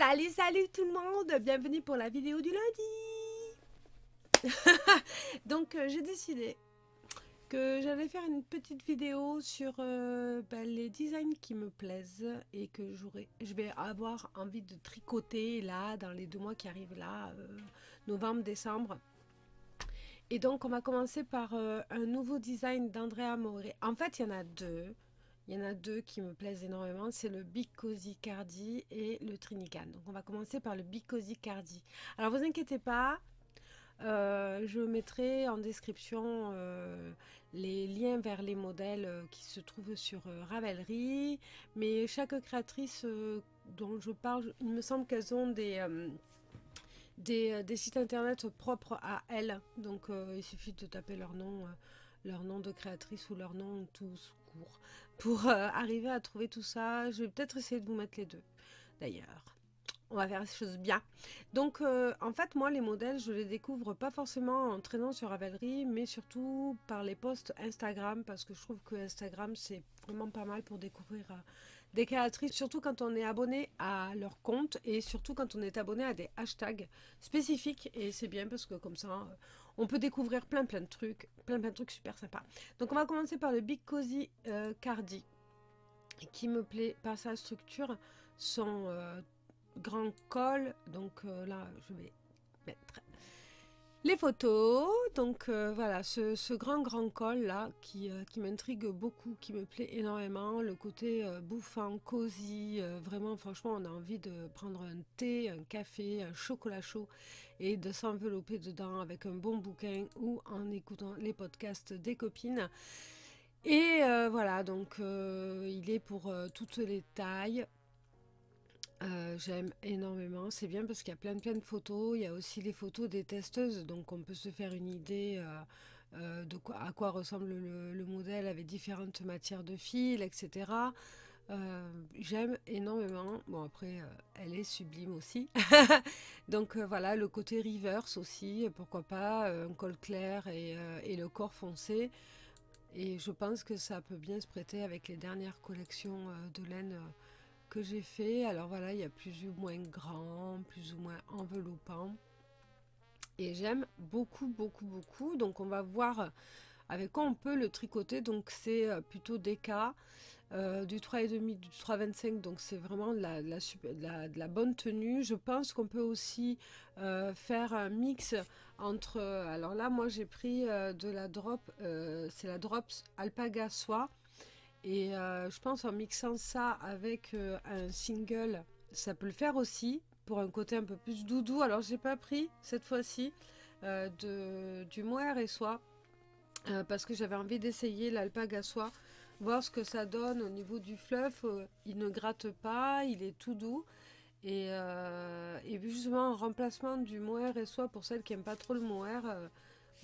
Salut, salut tout le monde, bienvenue pour la vidéo du lundi. Donc j'ai décidé que j'allais faire une petite vidéo sur les designs qui me plaisent et que je vais avoir envie de tricoter là dans les 2 mois qui arrivent là, novembre, décembre. Et donc on va commencer par un nouveau design d'Andrea Moret. En fait il y en a deux. Il y en a deux qui me plaisent énormément, c'est le Big Cozy Cardi et le Trinigan. Donc on va commencer par le Big Cozy Cardi. Alors vous inquiétez pas, je mettrai en description les liens vers les modèles qui se trouvent sur Ravelry. Mais chaque créatrice dont je parle, il me semble qu'elles ont des sites internet propres à elles. Donc il suffit de taper leur nom de créatrice ou leur nom tout court pour arriver à trouver tout ça. Je vais peut-être essayer de vous mettre les deux d'ailleurs. On va faire les choses bien. Donc en fait moi les modèles je les découvre pas forcément en traînant sur Ravelry, mais surtout par les posts Instagram, parce que je trouve que Instagram c'est vraiment pas mal pour découvrir des créatrices, surtout quand on est abonné à leur compte et surtout quand on est abonné à des hashtags spécifiques. Et c'est bien parce que comme ça on peut découvrir plein de trucs, plein de trucs super sympas. Donc on va commencer par le Big Cozy Cardi, qui me plaît par sa structure, son grand col. Donc là je vais mettre les photos. Donc voilà, ce grand col là qui m'intrigue beaucoup, qui me plaît énormément. Le côté bouffant, cosy, vraiment franchement on a envie de prendre un thé, un café, un chocolat chaud et de s'envelopper dedans avec un bon bouquin ou en écoutant les podcasts des copines. Et voilà, donc il est pour toutes les tailles. J'aime énormément, c'est bien parce qu'il y a plein de photos. Il y a aussi les photos des testeuses, donc on peut se faire une idée à quoi ressemble le modèle avec différentes matières de fil, etc. J'aime énormément. Bon après elle est sublime aussi. Donc voilà, le côté reverse aussi, pourquoi pas, un col clair et le corps foncé. Et je pense que ça peut bien se prêter avec les dernières collections de laine que j'ai fait. Alors voilà, il y a plus ou moins grand, plus ou moins enveloppant. Et j'aime beaucoup, beaucoup, beaucoup. Donc on va voir avec quoi on peut le tricoter. Donc c'est plutôt DK, du 3,5, du 3,25. Donc c'est vraiment de la bonne tenue. Je pense qu'on peut aussi faire un mix entre... alors là, moi j'ai pris de la drop, c'est la Drops Alpaga Soie. Et je pense en mixant ça avec un single, ça peut le faire aussi pour un côté un peu plus doudou. Alors j'ai pas pris cette fois-ci du mohair et soie parce que j'avais envie d'essayer l'alpaga soie, voir ce que ça donne au niveau du fluff. Il ne gratte pas, il est tout doux. Et justement en remplacement du mohair et soie, pour celles qui n'aiment pas trop le mohair,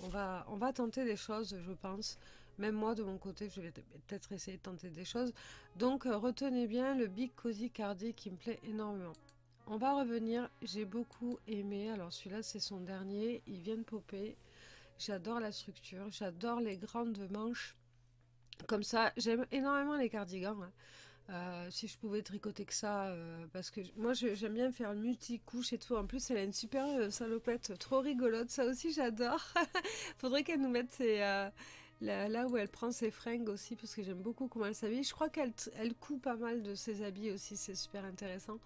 on va tenter des choses, je pense. Même moi, de mon côté, je vais peut-être essayer de tenter des choses. Donc, retenez bien le Big Cozy Cardi qui me plaît énormément. On va revenir, j'ai beaucoup aimé. Alors, celui-là, c'est son dernier. Il vient de popper. J'adore la structure, j'adore les grandes manches. Comme ça, j'aime énormément les cardigans. Hein. Si je pouvais tricoter que ça, parce que moi j'aime bien faire multicouche et tout. En plus, elle a une super salopette trop rigolote, ça aussi j'adore. Faudrait qu'elle nous mette là où elle prend ses fringues aussi, parce que j'aime beaucoup comment elle s'habille. Je crois qu'elle coud pas mal de ses habits aussi, c'est super intéressant.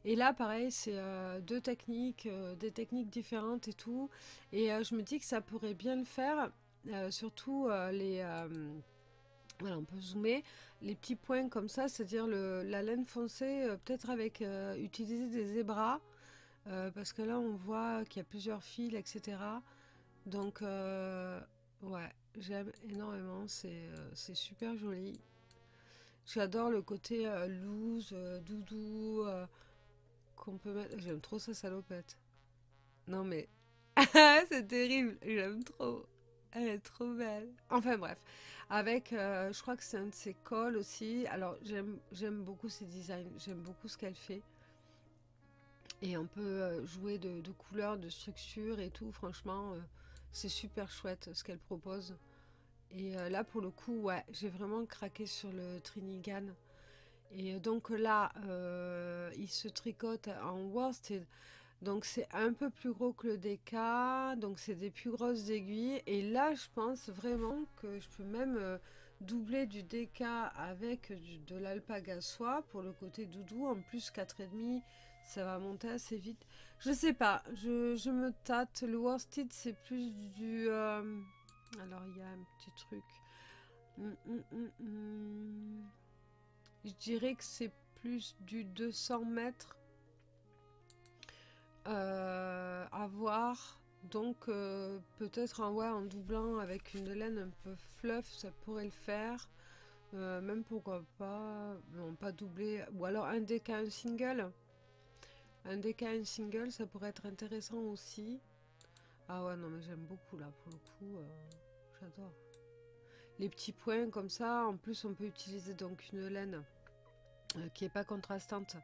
Et là, pareil, c'est deux techniques, des techniques différentes et tout. Et je me dis que ça pourrait bien le faire, surtout voilà, on peut zoomer les petits points comme ça, c'est-à-dire la laine foncée, peut-être avec utiliser des zébras, parce que là on voit qu'il y a plusieurs fils, etc. Donc ouais, j'aime énormément, c'est super joli. J'adore le côté loose, doudou, qu'on peut mettre. J'aime trop sa salopette. Non mais c'est terrible, j'aime trop. Elle est trop belle. Enfin bref, avec, je crois que c'est un de ses cols aussi. Alors j'aime beaucoup ses designs, j'aime beaucoup ce qu'elle fait. Et on peut jouer de couleurs, de structures et tout. Franchement, c'est super chouette ce qu'elle propose. Et là pour le coup, ouais, j'ai vraiment craqué sur le Trinigan. Et donc là, il se tricote en worsted. Donc c'est un peu plus gros que le DK, donc c'est des plus grosses aiguilles. Et là, je pense vraiment que je peux même doubler du DK avec de l'alpaga soie pour le côté doudou. En plus, 4,5, ça va monter assez vite. Je sais pas, je me tâte. Le worsted, c'est plus du... alors, il y a un petit truc. Je dirais que c'est plus du 200 mètres à voir. Donc peut-être ouais, en doublant avec une laine un peu fluff, ça pourrait le faire. Même pourquoi pas, non pas doubler, ou alors un DK, un single. Un DK, un single, ça pourrait être intéressant aussi. Ah ouais, non mais j'aime beaucoup là, pour le coup, j'adore. Les petits points comme ça, en plus on peut utiliser donc une laine qui est pas contrastante.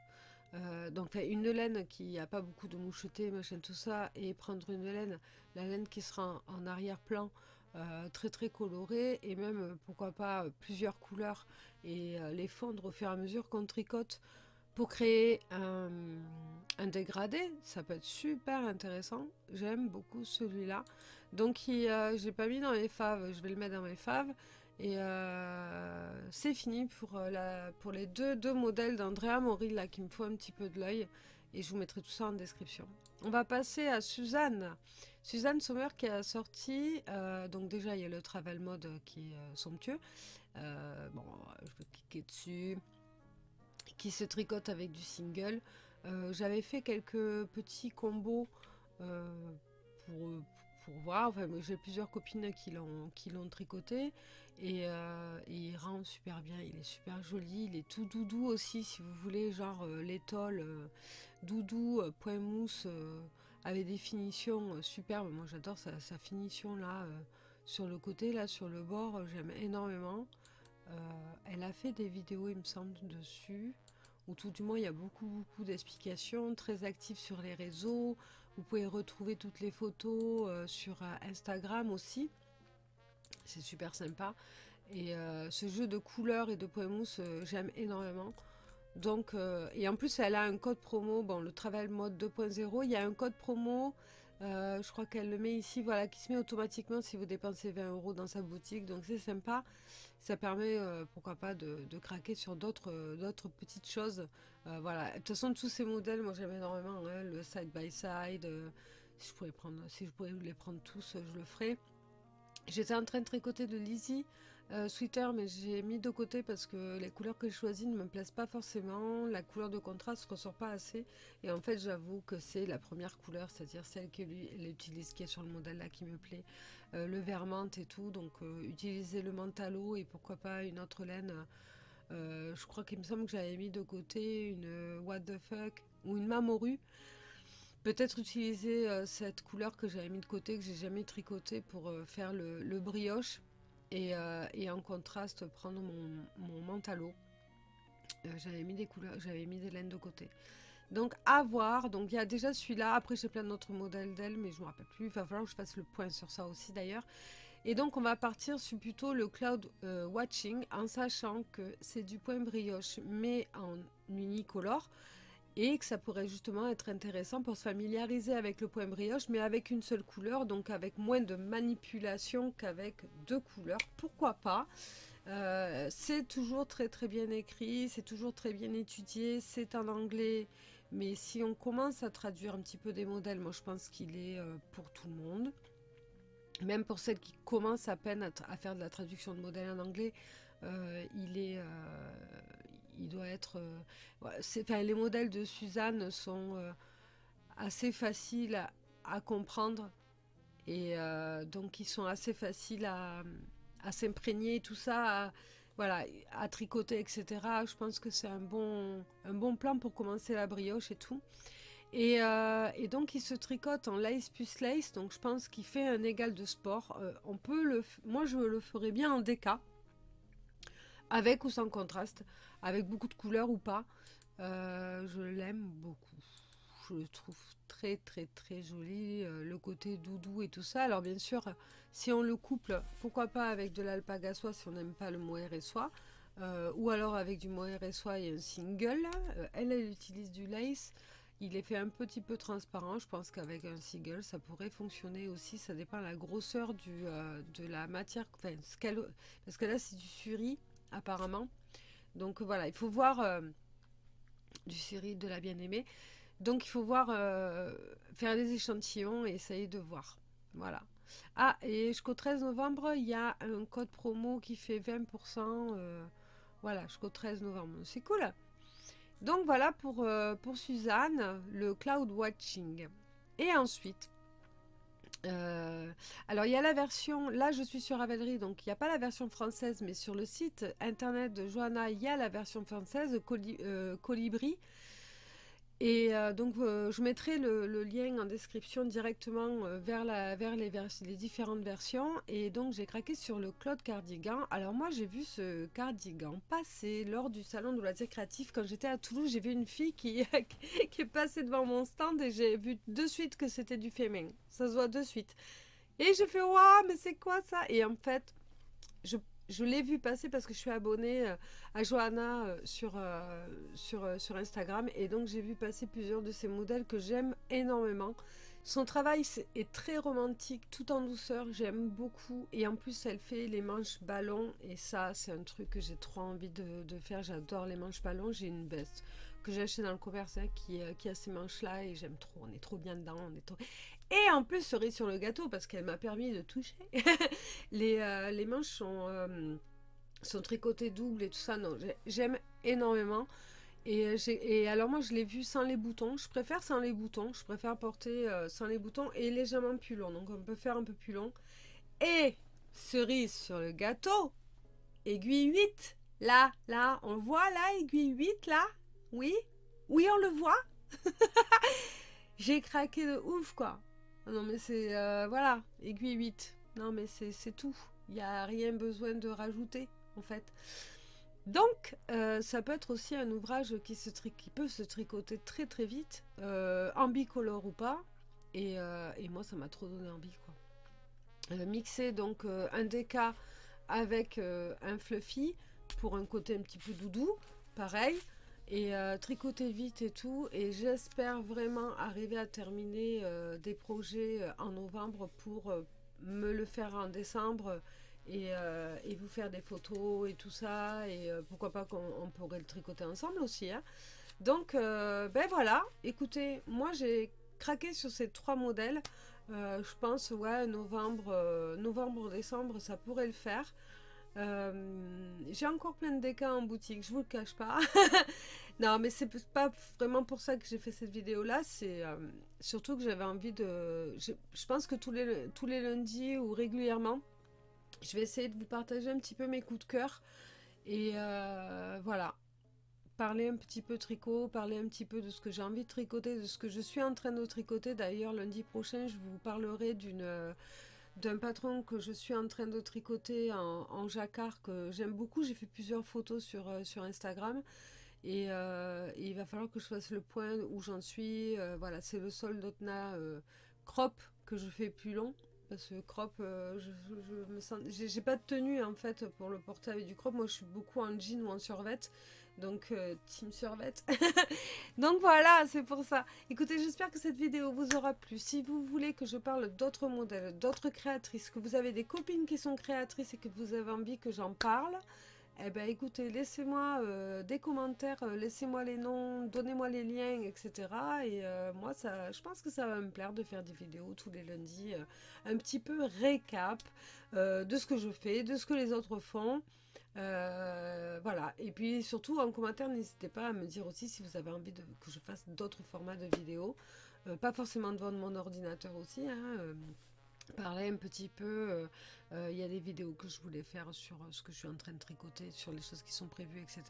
Donc une laine qui a pas beaucoup de moucheté, machin tout ça, et prendre une laine, la laine qui sera en arrière-plan, très très colorée, et même pourquoi pas plusieurs couleurs, et les fondre au fur et à mesure qu'on tricote pour créer un dégradé. Ça peut être super intéressant. J'aime beaucoup celui-là. Donc je l'ai pas mis dans mes faves, je vais le mettre dans mes faves. Et c'est fini pour les deux modèles d'Andrea Mori là qui me font un petit peu de l'œil. Et je vous mettrai tout ça en description. On va passer à Suzanne. Suzanne Sommer qui a sorti, donc déjà il y a le Travel Mode qui est somptueux. Bon, je vais cliquer dessus. Qui se tricote avec du single. J'avais fait quelques petits combos euh, pour, pour voir. Enfin, j'ai plusieurs copines qui l'ont tricoté et il rend super bien. Il est super joli. Il est tout doudou aussi, si vous voulez, genre l'étole doudou, point mousse avec des finitions superbes. Moi, j'adore sa finition là sur le côté, là sur le bord. J'aime énormément. Elle a fait des vidéos, il me semble, dessus, ou tout du moins il y a beaucoup d'explications, très active sur les réseaux. Vous pouvez retrouver toutes les photos sur Instagram aussi, c'est super sympa. Et ce jeu de couleurs et de points mousse, j'aime énormément. Donc, et en plus, elle a un code promo, bon, le Travel Mode 2.0, il y a un code promo, je crois qu'elle le met ici, voilà, qui se met automatiquement si vous dépensez 20 € dans sa boutique, donc c'est sympa. Ça permet, pourquoi pas, de craquer sur d'autres petites choses. Voilà, de toute façon, tous ces modèles, moi j'aime énormément, hein, le side by side, si je pouvais les prendre tous, je le ferais. J'étais en train de tricoter de Lizzie Sweater, mais j'ai mis de côté parce que les couleurs que j'ai choisies ne me plaisent pas forcément. La couleur de contraste ne ressort pas assez. Et en fait, j'avoue que c'est la première couleur, c'est-à-dire celle qu'elle utilise, qui est sur le modèle là, qui me plaît. Le vert menthe et tout. Donc, utiliser le mentalo et pourquoi pas une autre laine. Je crois qu'il me semble que j'avais mis de côté une What the fuck ou une Mamoru. Peut-être utiliser cette couleur que j'avais mis de côté, que j'ai jamais tricoté pour faire le brioche et en contraste prendre mon mentalo. J'avais mis des couleurs, j'avais mis des laines de côté. Donc à voir, donc il y a déjà celui-là, après j'ai plein d'autres modèles d'elle mais je me rappelle plus, il va falloir que je fasse le point sur ça aussi d'ailleurs. Et donc on va partir sur plutôt le cloud watching en sachant que c'est du point brioche mais en unicolore. Et que ça pourrait justement être intéressant pour se familiariser avec le point brioche, mais avec une seule couleur, donc avec moins de manipulation qu'avec deux couleurs. Pourquoi pas? C'est toujours très très bien écrit, c'est toujours très bien étudié, c'est en anglais, mais si on commence à traduire un petit peu des modèles, moi je pense qu'il est pour tout le monde. Même pour celles qui commencent à peine à faire de la traduction de modèles en anglais, il doit être... les modèles de Suzanne sont assez faciles à comprendre et donc ils sont assez faciles à s'imprégner, tout ça, voilà, à tricoter, etc. Je pense que c'est un bon plan pour commencer la brioche et tout. Et donc il se tricote en lace plus lace, donc je pense qu'il fait un égal de sport. Moi je le ferais bien en DK, avec ou sans contraste, avec beaucoup de couleurs ou pas. Je l'aime beaucoup. Je le trouve très très très joli, le côté doudou et tout ça. Alors bien sûr, si on le couple, pourquoi pas avec de l'alpaga soie si on n'aime pas le mohair et soie. ou alors avec du mohair soie et un single. Elle utilise du lace. Il est fait un petit peu transparent. Je pense qu'avec un single, ça pourrait fonctionner aussi. Ça dépend de la grosseur de la matière. Enfin, parce que là, c'est du suri, apparemment. Donc voilà, il faut voir du suri de la bien-aimée. Donc il faut voir, faire des échantillons et essayer de voir. Voilà. Ah, et jusqu'au 13 novembre, il y a un code promo qui fait 20%. Voilà, jusqu'au 13 novembre. C'est cool. Donc voilà pour Suzanne, le cloud watching. Et ensuite, alors il y a la version, là je suis sur Ravelry, donc il n'y a pas la version française, mais sur le site internet de Johanna, il y a la version française, Colibri. Et donc je mettrai le lien en description directement vers les différentes versions. Et donc j'ai craqué sur le Claude Cardigan. Alors moi j'ai vu ce cardigan passer lors du salon de loisirs créatifs. Quand j'étais à Toulouse, j'ai vu une fille qui, qui est passée devant mon stand et j'ai vu de suite que c'était du féminin. Ça se voit de suite. Et j'ai fait waouh, mais c'est quoi ça? Et en fait, je l'ai vu passer parce que je suis abonnée à Johanna sur Instagram. Et donc, j'ai vu passer plusieurs de ces modèles que j'aime énormément. Son travail est très romantique, tout en douceur. J'aime beaucoup. Et en plus, elle fait les manches ballons. Et ça, c'est un truc que j'ai trop envie de faire. J'adore les manches ballons. J'ai une veste que j'ai achetée dans le commerce qui a ces manches-là. Et j'aime trop. On est trop bien dedans. On est trop... Et en plus, cerise sur le gâteau, parce qu'elle m'a permis de toucher. Les manches sont tricotées doubles et tout ça. Non, j'aime énormément. Et alors moi, je l'ai vu sans les boutons. Je préfère sans les boutons. Je préfère porter sans les boutons et légèrement plus long. Donc, on peut faire un peu plus long. Et cerise sur le gâteau, aiguille 8. Là, on voit là, aiguille 8, là. Oui, oui, on le voit. J'ai craqué de ouf, quoi. Non, mais c'est... voilà, aiguille 8. Non, mais c'est tout. Il n'y a rien besoin de rajouter, en fait. Donc, ça peut être aussi un ouvrage qui peut se tricoter très très vite, en bicolore ou pas. Et moi, ça m'a trop donné envie, quoi. Mixer donc un déca avec un fluffy pour un côté un petit peu doudou, pareil. Et tricoter vite et tout. Et j'espère vraiment arriver à terminer des projets en novembre pour me le faire en décembre et vous faire des photos et tout ça. Et pourquoi pas qu'on pourrait le tricoter ensemble aussi. Hein. Donc, ben voilà. Écoutez, moi j'ai craqué sur ces 3 modèles. Je pense, ouais, novembre, décembre, ça pourrait le faire. J'ai encore plein de décas en boutique, je vous le cache pas. Non, mais c'est pas vraiment pour ça que j'ai fait cette vidéo là, c'est surtout que j'avais envie de... Je pense que tous les lundis ou régulièrement, je vais essayer de vous partager un petit peu mes coups de cœur. Et voilà, parler un petit peu tricot, parler un petit peu de ce que j'ai envie de tricoter, de ce que je suis en train de tricoter. D'ailleurs, lundi prochain, je vous parlerai d'un patron que je suis en train de tricoter en jacquard que j'aime beaucoup. J'ai fait plusieurs photos sur Instagram et il va falloir que je fasse le point où j'en suis. Voilà, c'est le sol d'Otna crop que je fais plus long. Parce que crop, je me sens... J'ai pas de tenue en fait pour le porter avec du crop. Moi je suis beaucoup en jean ou en survêt. Donc team survêt. Donc voilà, c'est pour ça. Écoutez, j'espère que cette vidéo vous aura plu. Si vous voulez que je parle d'autres modèles, d'autres créatrices, que vous avez des copines qui sont créatrices et que vous avez envie que j'en parle, eh ben écoutez, laissez-moi des commentaires, laissez-moi les noms, donnez-moi les liens, etc. Et moi, je pense que ça va me plaire de faire des vidéos tous les lundis, un petit peu récap de ce que je fais, de ce que les autres font. Voilà. Et puis surtout en commentaire, n'hésitez pas à me dire aussi si vous avez envie que je fasse d'autres formats de vidéos. Pas forcément devant mon ordinateur aussi, hein, parler un petit peu, il y a des vidéos que je voulais faire sur ce que je suis en train de tricoter, sur les choses qui sont prévues, etc.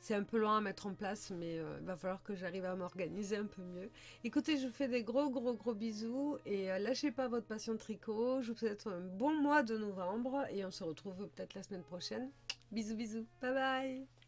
C'est un peu loin à mettre en place, mais il va falloir que j'arrive à m'organiser un peu mieux. Écoutez, je vous fais des gros bisous et lâchez pas votre passion tricot. Je vous souhaite un bon mois de novembre et on se retrouve peut-être la semaine prochaine. Bisous, bye bye.